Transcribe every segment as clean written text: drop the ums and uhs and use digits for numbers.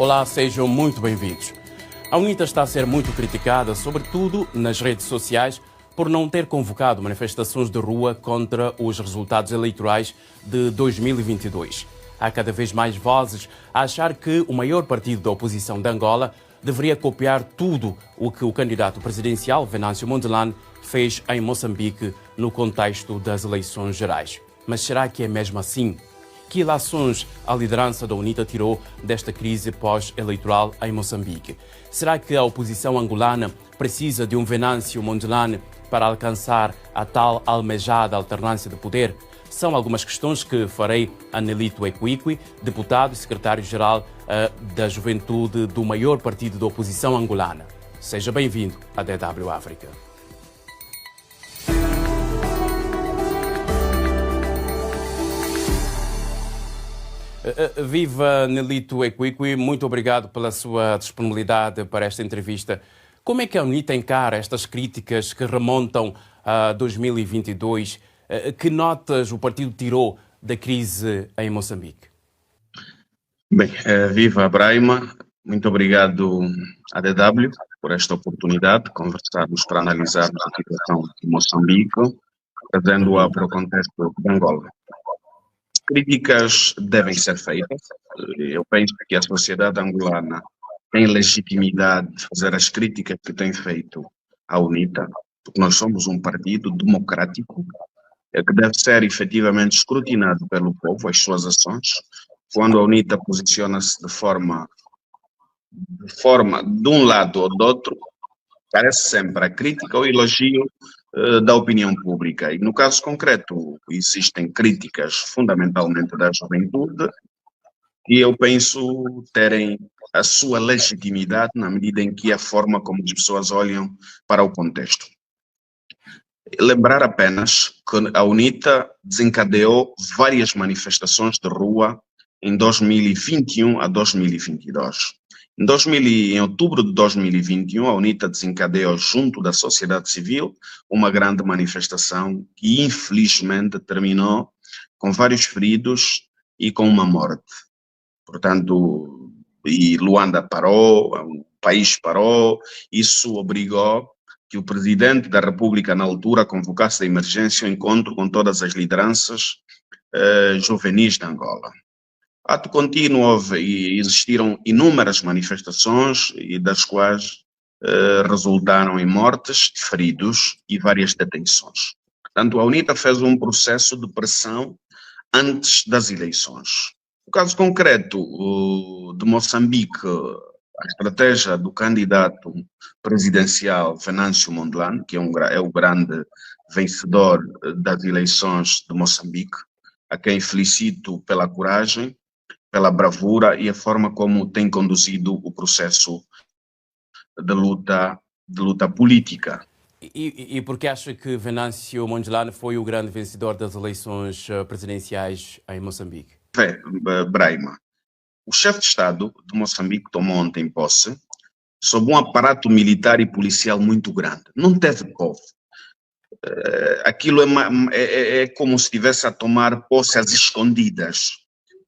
Olá, sejam muito bem-vindos. A UNITA está a ser muito criticada, sobretudo nas redes sociais, por não ter convocado manifestações de rua contra os resultados eleitorais de 2022. Há cada vez mais vozes a achar que o maior partido da oposição de Angola deveria copiar tudo o que o candidato presidencial, Venâncio Mondlane, fez em Moçambique no contexto das eleições gerais. Mas será que é mesmo assim? Que ilações a liderança da UNITA tirou desta crise pós-eleitoral em Moçambique? Será que a oposição angolana precisa de um Venâncio Mondlane para alcançar a tal almejada alternância de poder? São algumas questões que farei a Nelito Equiqui, deputado e secretário-geral da Juventude do maior partido da oposição angolana. Seja bem-vindo à DW África. Viva Nelito Equiqui, muito obrigado pela sua disponibilidade para esta entrevista. Como é que a UNITA encara estas críticas que remontam a 2022? Que notas o partido tirou da crise em Moçambique? Bem, viva Braima, muito obrigado à DW por esta oportunidade de conversarmos para analisarmos a situação de Moçambique, trazendo-a para o contexto de Angola. Críticas devem ser feitas. Eu penso que a sociedade angolana tem legitimidade de fazer as críticas que tem feito à UNITA, porque nós somos um partido democrático que deve ser efetivamente escrutinado pelo povo, as suas ações. Quando a UNITA posiciona-se de forma de um lado ou do outro, parece sempre a crítica ou elogio da opinião pública. E no caso concreto, existem críticas fundamentalmente da juventude e eu penso terem a sua legitimidade na medida em que a forma como as pessoas olham para o contexto. Lembrar apenas que a UNITA desencadeou várias manifestações de rua em 2021 a 2022. Em outubro de 2021, a UNITA desencadeou, junto da sociedade civil, uma grande manifestação que, infelizmente, terminou com vários feridos e com uma morte. Portanto, e Luanda parou, o país parou, isso obrigou que o presidente da República, na altura, convocasse de emergência um encontro com todas as lideranças juvenis de Angola. Ato contínuo houve e existiram inúmeras manifestações e das quais resultaram em mortes, feridos e várias detenções. Portanto, a UNITA fez um processo de pressão antes das eleições. No caso concreto de Moçambique, a estratégia do candidato presidencial Venâncio Mondlane, que é o grande vencedor das eleições de Moçambique, a quem felicito pela coragem, pela bravura e a forma como tem conduzido o processo de luta política. E por que acha que Venâncio Mondlane foi o grande vencedor das eleições presidenciais em Moçambique? Braima, o chefe de Estado de Moçambique tomou ontem posse sob um aparato militar e policial muito grande. Não teve povo. Aquilo é como se estivesse a tomar posse às escondidas,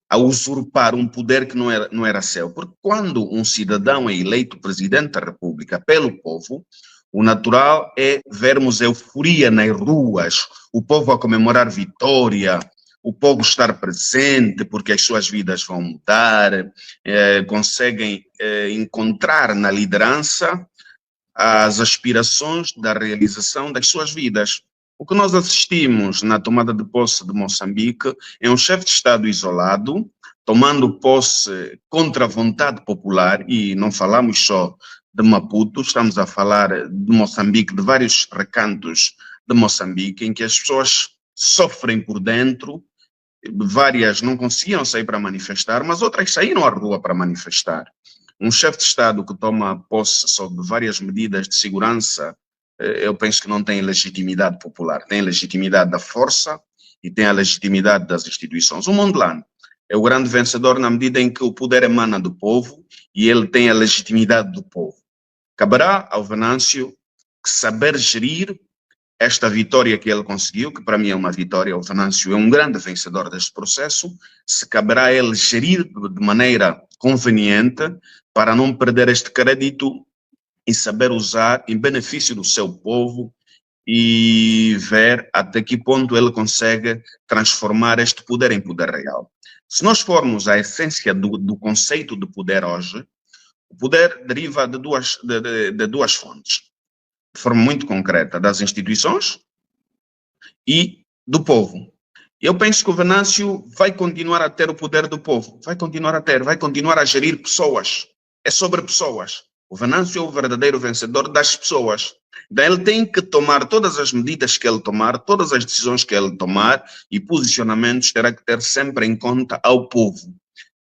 a usurpar um poder que não era seu. Porque quando um cidadão é eleito presidente da República pelo povo, o natural é vermos euforia nas ruas, o povo a comemorar vitória, o povo estar presente porque as suas vidas vão mudar, conseguem encontrar na liderança as aspirações da realização das suas vidas. O que nós assistimos na tomada de posse de Moçambique é um chefe de Estado isolado, tomando posse contra a vontade popular, e não falamos só de Maputo, estamos a falar de Moçambique, de vários recantos de Moçambique, em que as pessoas sofrem por dentro, várias não conseguiam sair para manifestar, mas outras saíram à rua para manifestar. Um chefe de Estado que toma posse sobre várias medidas de segurança, eu penso que não tem legitimidade popular, tem legitimidade da força e tem a legitimidade das instituições. O Mondlane é o grande vencedor na medida em que o poder emana do povo e ele tem a legitimidade do povo. Caberá ao Venâncio saber gerir esta vitória que ele conseguiu, que para mim é uma vitória. O Venâncio é um grande vencedor deste processo, se caberá a ele gerir de maneira conveniente para não perder este crédito e saber usar em benefício do seu povo e ver até que ponto ele consegue transformar este poder em poder real. Se nós formos à essência do conceito de poder hoje, o poder deriva de duas fontes, de forma muito concreta, das instituições e do povo. Eu penso que o Venâncio vai continuar a ter o poder do povo, vai continuar a gerir pessoas, é sobre pessoas. O Venâncio é o verdadeiro vencedor das pessoas. Então ele tem que tomar todas as medidas que ele tomar, todas as decisões que ele tomar e posicionamentos terá que ter sempre em conta ao povo.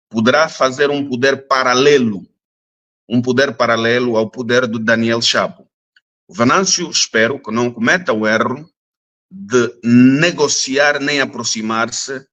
Poderá fazer um poder paralelo ao poder do Daniel Chapo. O Venâncio, espero que não cometa o erro de negociar nem aproximar-se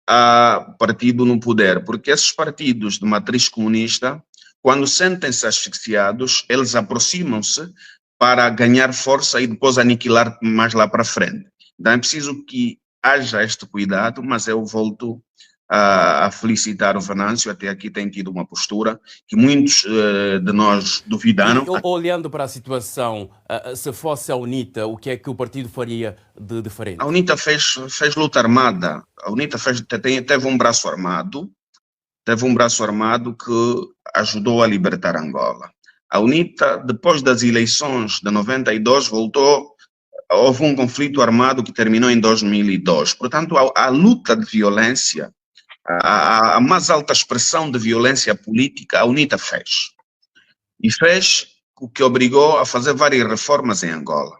a partido no poder, porque esses partidos de matriz comunista, quando sentem-se asfixiados, eles aproximam-se para ganhar força e depois aniquilar mais lá para frente. Então é preciso que haja este cuidado, mas eu volto a felicitar o Venâncio, até aqui tem tido uma postura que muitos de nós duvidaram. E, olhando para a situação, se fosse a UNITA, o que é que o partido faria de diferente? A UNITA fez luta armada, a UNITA teve um braço armado, que ajudou a libertar Angola. A UNITA, depois das eleições de 92, houve um conflito armado que terminou em 2002. Portanto, a luta de violência, a mais alta expressão de violência política, a UNITA fez. E fez o que obrigou a fazer várias reformas em Angola.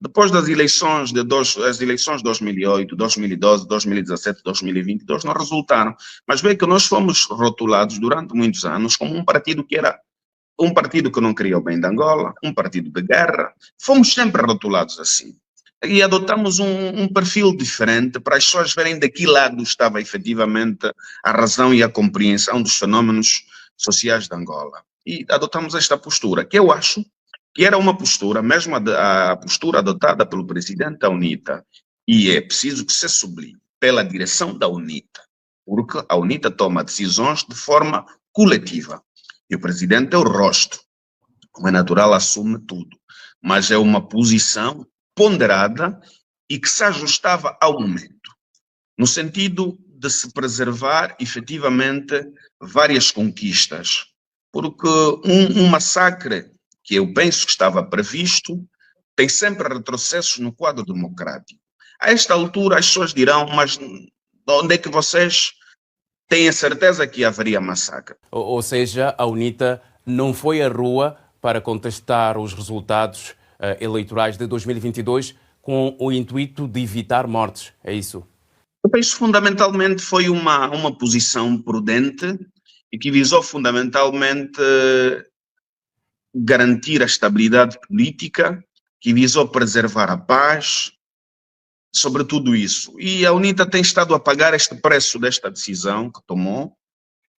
Depois das eleições de 2008, 2012, 2017, 2022 não resultaram. Mas veio que nós fomos rotulados durante muitos anos como um partido que era um partido que não queria o bem de Angola, um partido de guerra. Fomos sempre rotulados assim. E adotamos um perfil diferente para as pessoas verem de que lado estava efetivamente a razão e a compreensão dos fenómenos sociais de Angola. E adotamos esta postura, que eu acho que era uma postura, mesmo a postura adotada pelo presidente da UNITA, e é preciso que se sublinhe, pela direção da UNITA, porque a UNITA toma decisões de forma coletiva. E o presidente é o rosto, como é natural, assume tudo. Mas é uma posição ponderada e que se ajustava ao momento, no sentido de se preservar efetivamente várias conquistas, porque um massacre que eu penso que estava previsto tem sempre retrocessos no quadro democrático. A esta altura as pessoas dirão, mas onde é que vocês têm a certeza que haveria massacre? Ou seja, a UNITA não foi à rua para contestar os resultados eleitorais de 2022 com o intuito de evitar mortes, é isso? Eu penso fundamentalmente foi uma posição prudente e que visou fundamentalmente garantir a estabilidade política, que visou preservar a paz, sobre tudo isso. E a UNITA tem estado a pagar este preço desta decisão que tomou,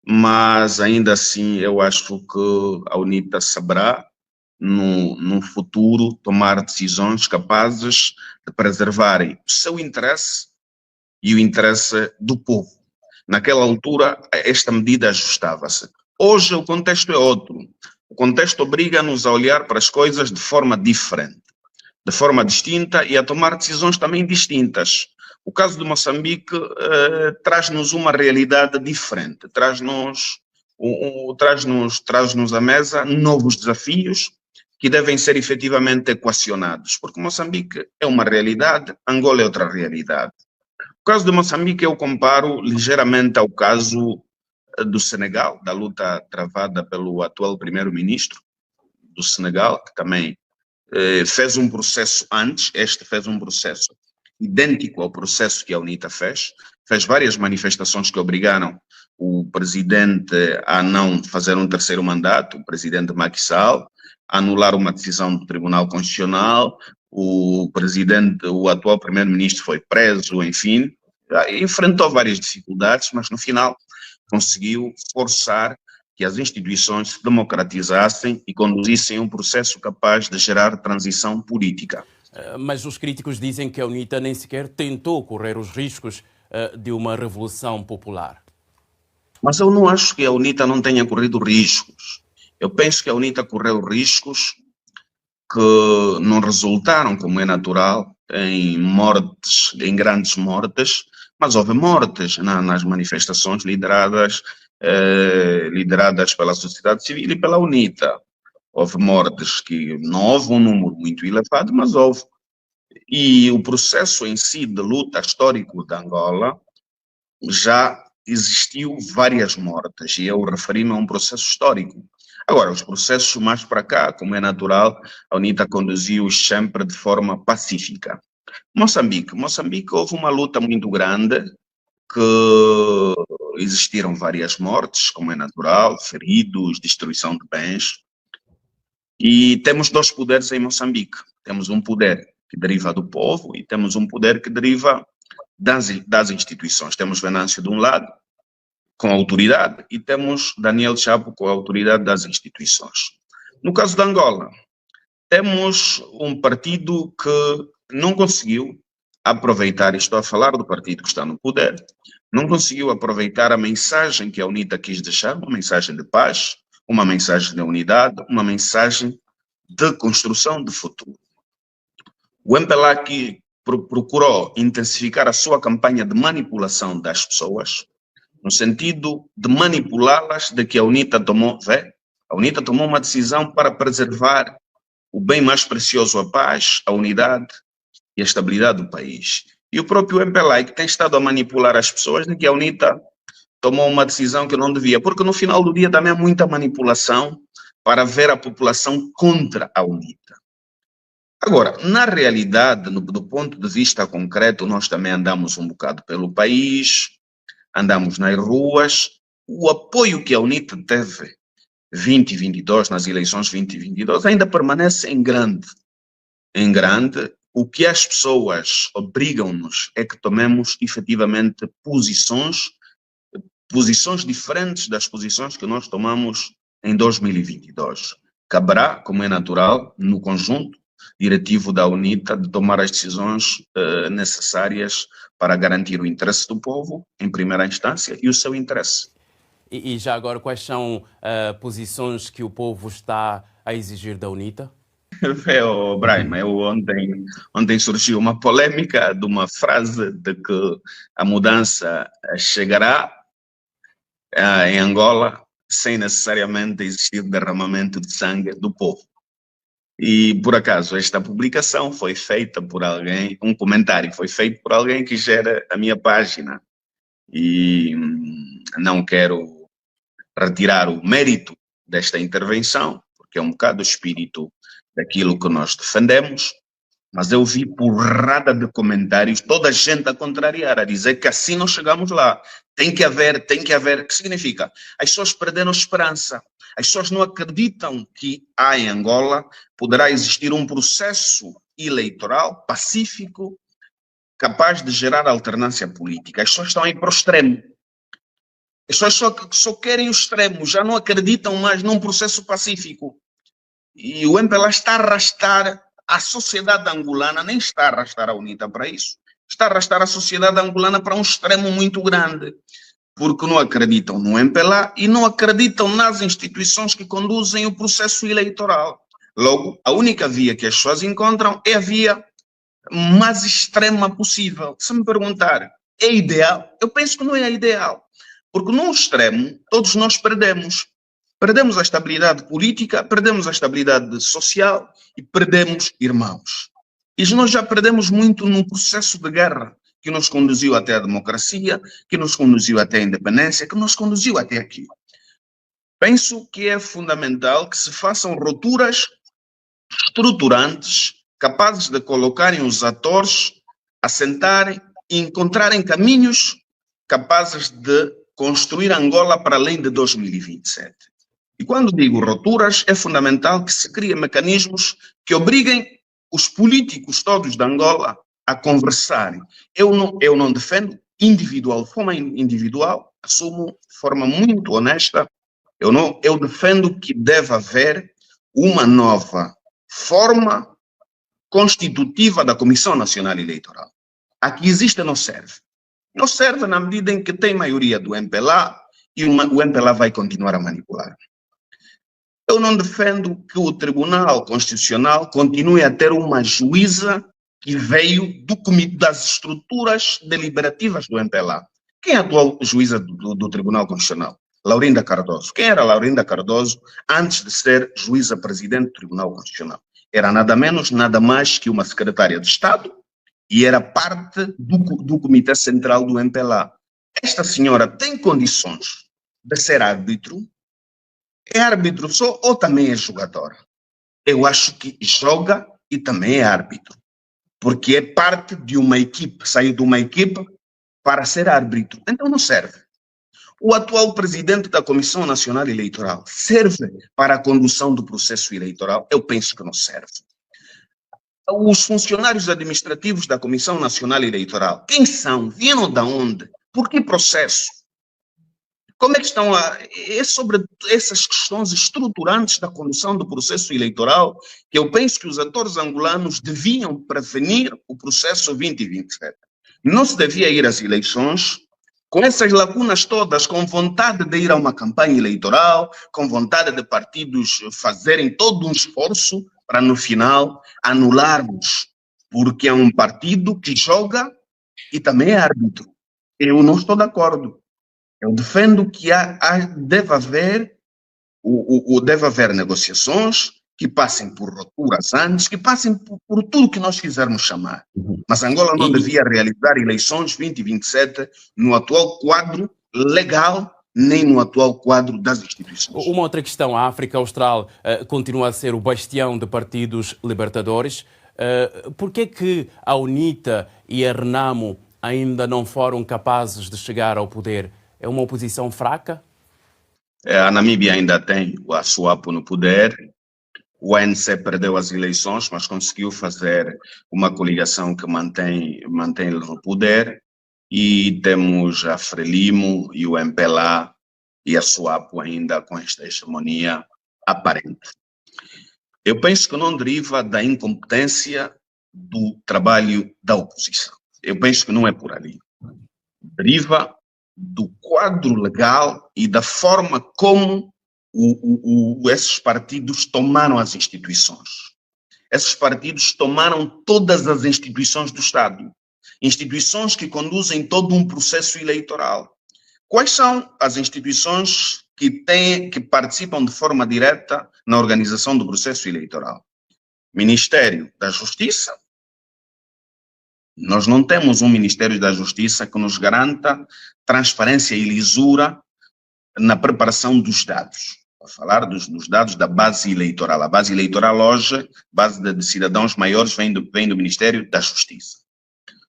mas ainda assim eu acho que a UNITA saberá no futuro tomar decisões capazes de preservarem o seu interesse e o interesse do povo. Naquela altura, esta medida ajustava-se. Hoje o contexto é outro. O contexto obriga-nos a olhar para as coisas de forma diferente, de forma distinta e a tomar decisões também distintas. O caso de Moçambique traz-nos uma realidade diferente, traz-nos à mesa novos desafios que devem ser efetivamente equacionados, porque Moçambique é uma realidade, Angola é outra realidade. O caso de Moçambique eu comparo ligeiramente ao caso do Senegal, da luta travada pelo atual primeiro-ministro do Senegal, que também fez um processo antes, este fez um processo idêntico ao processo que a UNITA fez várias manifestações que obrigaram o presidente a não fazer um terceiro mandato, o presidente Macky Sall, a anular uma decisão do Tribunal Constitucional, o atual primeiro-ministro foi preso, enfim, enfrentou várias dificuldades, mas no final conseguiu forçar que as instituições se democratizassem e conduzissem um processo capaz de gerar transição política. Mas os críticos dizem que a UNITA nem sequer tentou correr os riscos de uma revolução popular. Mas eu não acho que a UNITA não tenha corrido riscos. Eu penso que a UNITA correu riscos que não resultaram, como é natural, em mortes, em grandes mortes, mas houve mortes nas manifestações lideradas pela sociedade civil e pela UNITA. Houve mortes que não houve um número muito elevado, mas houve. E o processo em si de luta histórico de Angola já existiu várias mortes, e eu referi-me a um processo histórico. Agora, os processos mais para cá, como é natural, a UNITA conduziu-os sempre de forma pacífica. Moçambique houve uma luta muito grande, que existiram várias mortes, como é natural, feridos, destruição de bens, e temos dois poderes em Moçambique. Temos um poder que deriva do povo e temos um poder que deriva das instituições. Temos Venâncio de um lado, com a autoridade, e temos Daniel Chapo com a autoridade das instituições. No caso de Angola, temos um partido que não conseguiu aproveitar, estou a falar do partido que está no poder, não conseguiu aproveitar a mensagem que a UNITA quis deixar, uma mensagem de paz, uma mensagem de unidade, uma mensagem de construção de futuro. O MPLA que procurou intensificar a sua campanha de manipulação das pessoas, no sentido de manipulá-las, de que a UNITA tomou uma decisão para preservar o bem mais precioso, a paz, a unidade e a estabilidade do país. E o próprio MPLA que tem estado a manipular as pessoas, de que a UNITA tomou uma decisão que não devia, porque no final do dia também há muita manipulação para ver a população contra a UNITA. Agora, na realidade, do ponto de vista concreto, nós também andamos um bocado pelo país, andamos nas ruas, o apoio que a UNITA teve 2022, nas eleições 2022, ainda permanece em grande. Em grande, o que as pessoas obrigam-nos é que tomemos efetivamente posições diferentes das posições que nós tomamos em 2022. Caberá, como é natural, no conjunto diretivo da UNITA, de tomar as decisões necessárias para garantir o interesse do povo, em primeira instância, e o seu interesse. E já agora, quais são posições que o povo está a exigir da UNITA? Brian, ontem surgiu uma polêmica de uma frase de que a mudança chegará em Angola sem necessariamente existir derramamento de sangue do povo. E, por acaso, esta publicação foi feita por alguém, um comentário foi feito por alguém que gera a minha página. E não quero retirar o mérito desta intervenção, porque é um bocado o espírito daquilo que nós defendemos, mas eu vi porrada de comentários, toda a gente a contrariar, a dizer que assim não chegamos lá. Tem que haver. O que significa? As pessoas perderam esperança. As pessoas não acreditam que em Angola poderá existir um processo eleitoral pacífico capaz de gerar alternância política. As pessoas estão aí para o extremo. As pessoas só querem o extremo, já não acreditam mais num processo pacífico. E o MPLA está a arrastar a sociedade angolana, nem está a arrastar a UNITA para isso, está a arrastar a sociedade angolana para um extremo muito grande, porque não acreditam no MPLA e não acreditam nas instituições que conduzem o processo eleitoral. Logo, a única via que as pessoas encontram é a via mais extrema possível. Se me perguntar, é ideal? Eu penso que não é ideal, porque num extremo todos nós perdemos. Perdemos a estabilidade política, perdemos a estabilidade social e perdemos irmãos. E nós já perdemos muito num processo de guerra que nos conduziu até a democracia, que nos conduziu até a independência, que nos conduziu até aqui. Penso que é fundamental que se façam rupturas estruturantes, capazes de colocarem os atores a sentarem e encontrarem caminhos capazes de construir Angola para além de 2027. E quando digo rupturas, é fundamental que se criem mecanismos que obriguem os políticos todos de Angola a conversarem. Eu não defendo de forma individual, assumo de forma muito honesta, eu defendo que deve haver uma nova forma constitutiva da Comissão Nacional Eleitoral. A que existe não serve. Não serve na medida em que tem maioria do MPLA e o MPLA vai continuar a manipular. Eu não defendo que o Tribunal Constitucional continue a ter uma juíza que veio das estruturas deliberativas do MPLA. Quem é a atual juíza do Tribunal Constitucional? Laurinda Cardoso. Quem era Laurinda Cardoso antes de ser juíza-presidente do Tribunal Constitucional? Era nada menos, nada mais que uma secretária de Estado e era parte do Comitê Central do MPLA. Esta senhora tem condições de ser árbitro? É árbitro só ou também é jogador? Eu acho que joga e também é árbitro, porque é parte de uma equipe, saiu de uma equipe para ser árbitro, então não serve. O atual presidente da Comissão Nacional Eleitoral serve para a condução do processo eleitoral? Eu penso que não serve. Os funcionários administrativos da Comissão Nacional Eleitoral, quem são? Vieram de onde? Por que processo? Como é que estão é sobre essas questões estruturantes da condução do processo eleitoral que eu penso que os atores angolanos deviam prevenir o processo 2027. Não se devia ir às eleições com essas lacunas todas, com vontade de ir a uma campanha eleitoral, com vontade de partidos fazerem todo um esforço para no final anularmos, porque é um partido que joga e também é árbitro. Eu não estou de acordo. Eu defendo que deve haver negociações que passem por rupturas antes, que passem por tudo que nós quisermos chamar. Mas Angola não devia realizar eleições 2027 no atual quadro legal, nem no atual quadro das instituições. Uma outra questão, a África Austral continua a ser o bastião de partidos libertadores. Por que que a UNITA e a RENAMO ainda não foram capazes de chegar ao poder? É uma oposição fraca? A Namíbia ainda tem a SWAPO no poder. O ANC perdeu as eleições, mas conseguiu fazer uma coligação que mantém ele no poder. E temos a Frelimo e o MPLA e a SWAPO ainda com esta hegemonia aparente. Eu penso que não deriva da incompetência do trabalho da oposição. Eu penso que não é por ali. Deriva do quadro legal e da forma como esses partidos tomaram as instituições. Esses partidos tomaram todas as instituições do Estado, instituições que conduzem todo um processo eleitoral. Quais são as instituições que participam de forma direta na organização do processo eleitoral? Ministério da Justiça. Nós não temos um Ministério da Justiça que nos garanta transparência e lisura na preparação dos dados. Para falar dos dados da base eleitoral. A base eleitoral hoje, base de cidadãos maiores, vem do Ministério da Justiça.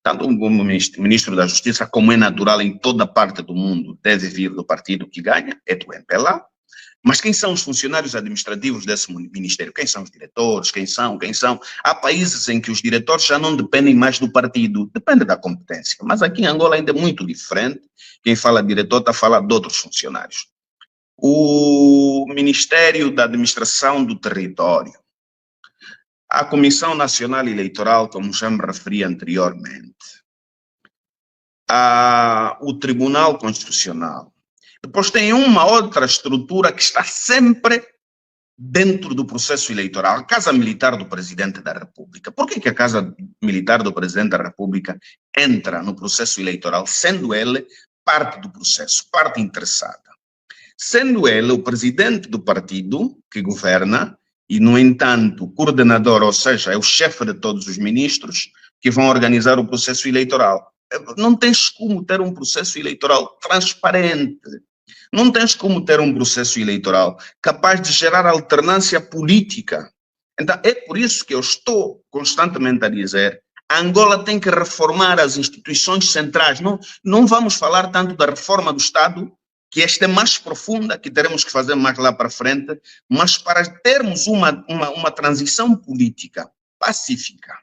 Tanto o Ministro da Justiça, como é natural em toda parte do mundo, deve vir do partido que ganha, é do MPLA. Mas quem são os funcionários administrativos desse ministério? Quem são os diretores? Quem são? Há países em que os diretores já não dependem mais do partido, depende da competência. Mas aqui em Angola ainda é muito diferente. Quem fala diretor está a falar de outros funcionários. O Ministério da Administração do Território. A Comissão Nacional Eleitoral, como já me referi anteriormente. O Tribunal Constitucional. Depois tem uma outra estrutura que está sempre dentro do processo eleitoral, a Casa Militar do Presidente da República. Por que a Casa Militar do Presidente da República entra no processo eleitoral, sendo ele parte do processo, parte interessada? Sendo ele o presidente do partido que governa e, no entanto, coordenador, ou seja, é o chefe de todos os ministros que vão organizar o processo eleitoral. Não tens como ter um processo eleitoral transparente. Não tens como ter um processo eleitoral capaz de gerar alternância política. Então, é por isso que eu estou constantemente a dizer: Angola tem que reformar as instituições centrais. Não vamos falar tanto da reforma do Estado, que esta é mais profunda, que teremos que fazer mais lá para frente, mas para termos uma transição política pacífica,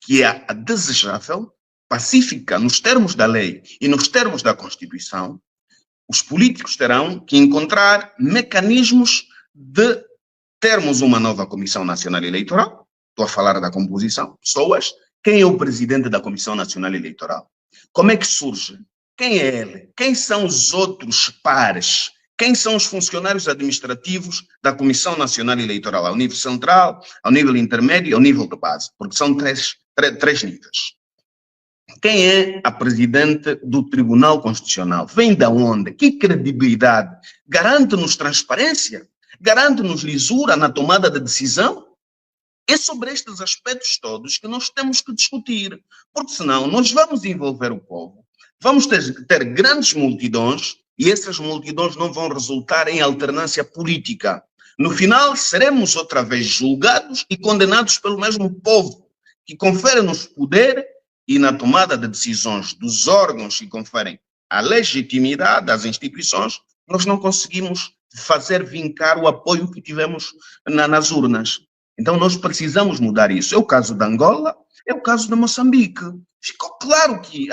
que é a desejável, pacífica nos termos da lei e nos termos da Constituição, os políticos terão que encontrar mecanismos de termos uma nova Comissão Nacional Eleitoral. Estou a falar da composição, pessoas. Quem é o presidente da Comissão Nacional Eleitoral? Como é que surge? Quem é ele? Quem são os outros pares? Quem são os funcionários administrativos da Comissão Nacional Eleitoral, ao nível central, ao nível intermédio e ao nível de base? Porque são três níveis. Quem é a presidente do Tribunal Constitucional? Vem da onde? Que credibilidade? Garante-nos transparência? Garante-nos lisura na tomada de decisão? É sobre estes aspectos todos que nós temos que discutir, porque senão nós vamos envolver o povo, vamos ter grandes multidões e essas multidões não vão resultar em alternância política. No final, seremos outra vez julgados e condenados pelo mesmo povo, que confere-nos poder e na tomada de decisões dos órgãos que conferem a legitimidade às instituições, nós não conseguimos fazer vincar o apoio que tivemos nas urnas. Então nós precisamos mudar isso. É o caso de Angola, é o caso de Moçambique. Ficou claro que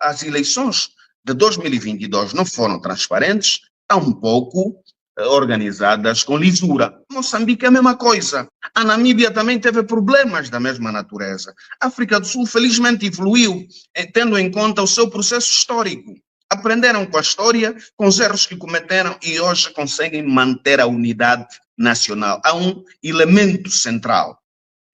as eleições de 2022 não foram transparentes, tampouco organizadas com lisura. Moçambique é a mesma coisa. A Namíbia também teve problemas da mesma natureza. A África do Sul, felizmente, evoluiu, tendo em conta o seu processo histórico. Aprenderam com a história, com os erros que cometeram e hoje conseguem manter a unidade nacional. Há um elemento central,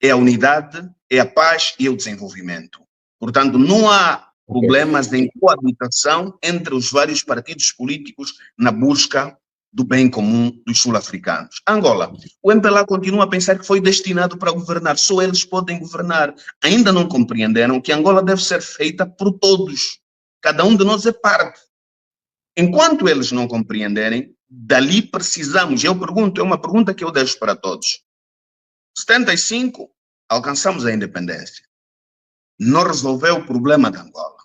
é a unidade, é a paz e o desenvolvimento. Portanto, não há problemas em coabitação entre os vários partidos políticos na busca do bem comum dos sul-africanos. Angola, o MPLA continua a pensar que foi destinado para governar, só eles podem governar. Ainda não compreenderam que Angola deve ser feita por todos. Cada um de nós é parte. Enquanto eles não compreenderem, dali precisamos, eu pergunto, é uma pergunta que eu deixo para todos. 75, alcançamos a independência. Não resolveu o problema de Angola.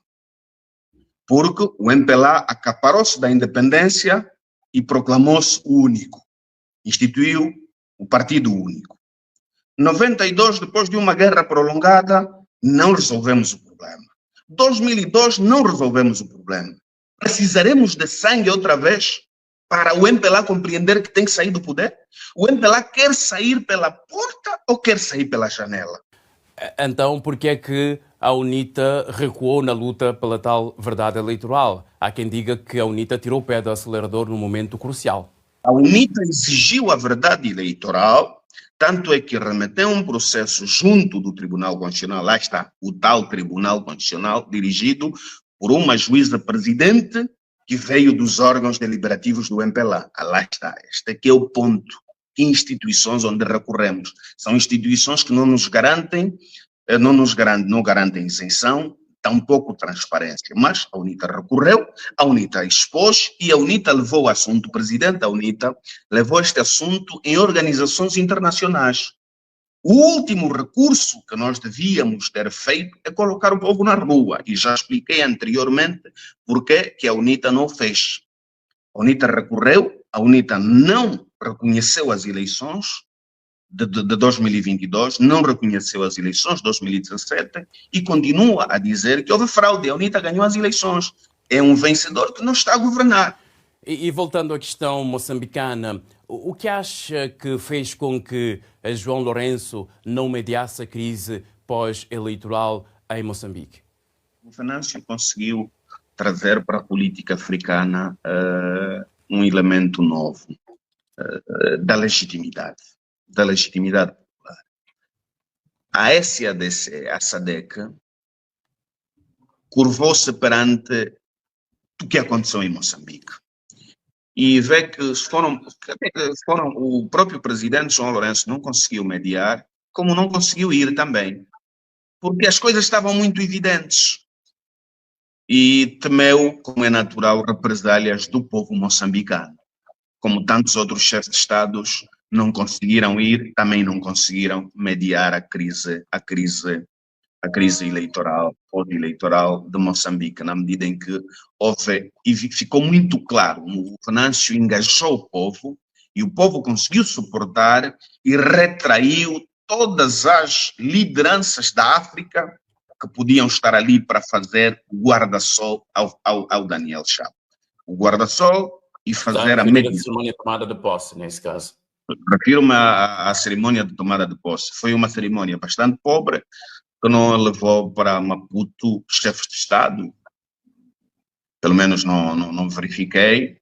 Porque o MPLA acaparou-se da independência e proclamou-se o único. Instituiu o Partido Único. 92, depois de uma guerra prolongada, não resolvemos o problema. 2002, não resolvemos o problema. Precisaremos de sangue outra vez para o MPLA compreender que tem que sair do poder? O MPLA quer sair pela porta ou quer sair pela janela? Então, por que é que a UNITA recuou na luta pela tal verdade eleitoral? Há quem diga que a UNITA tirou o pé do acelerador no momento crucial. A UNITA exigiu a verdade eleitoral, tanto é que remeteu um processo junto do Tribunal Constitucional, lá está, o tal Tribunal Constitucional, dirigido por uma juíza presidente que veio dos órgãos deliberativos do MPLA. Lá está, este aqui é o ponto. Que instituições onde recorremos? São instituições que não garantem isenção, tampouco transparência, mas a UNITA recorreu, a UNITA expôs e a UNITA levou o assunto, o presidente da UNITA levou este assunto em organizações internacionais. O último recurso que nós devíamos ter feito é colocar o povo na rua, e já expliquei anteriormente porque que a UNITA não fez. A UNITA recorreu, a UNITA não reconheceu as eleições de 2022, não reconheceu as eleições de 2017 e continua a dizer que houve fraude. A UNITA ganhou as eleições. É um vencedor que não está a governar. E voltando à questão moçambicana, o que acha que fez com que João Lourenço não mediasse a crise pós-eleitoral em Moçambique? O Venâncio conseguiu trazer para a política africana um elemento novo da legitimidade popular. A SADC, a SADC, curvou-se perante o que aconteceu em Moçambique. E vê que o próprio presidente João Lourenço não conseguiu mediar, como não conseguiu ir também, porque as coisas estavam muito evidentes. E temeu, como é natural, represálias do povo moçambicano. Como tantos outros chefes de Estados não conseguiram ir, também não conseguiram mediar a crise eleitoral, pós-eleitoral de Moçambique, na medida em que houve, e ficou muito claro, o Venâncio engajou o povo, e o povo conseguiu suportar e retraiu todas as lideranças da África que podiam estar ali para fazer o guarda-sol ao Daniel Chapo. O guarda-sol e fazer a mediação. A cerimônia de tomada de posse, nesse caso. Refiro-me à cerimônia de tomada de posse. Foi uma cerimônia bastante pobre, que não levou para Maputo chefes de Estado, pelo menos não verifiquei,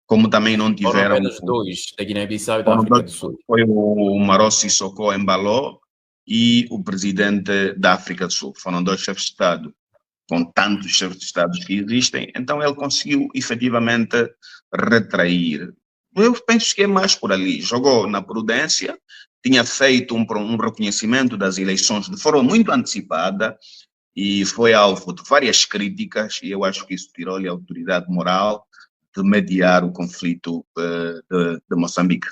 como também não Foram tiveram... apenas dois, da Guiné-Bissau e da Foram África dois, do Sul. foi o Maro Sissoko Embalo e o presidente da África do Sul. Foram dois chefes de Estado, com tantos chefes de Estado que existem, então ele conseguiu efetivamente retrair. Eu penso que é mais por ali. Jogou na prudência, tinha feito um reconhecimento das eleições de forma muito antecipada e foi alvo de várias críticas, e eu acho que isso tirou-lhe a autoridade moral de mediar o conflito de Moçambique.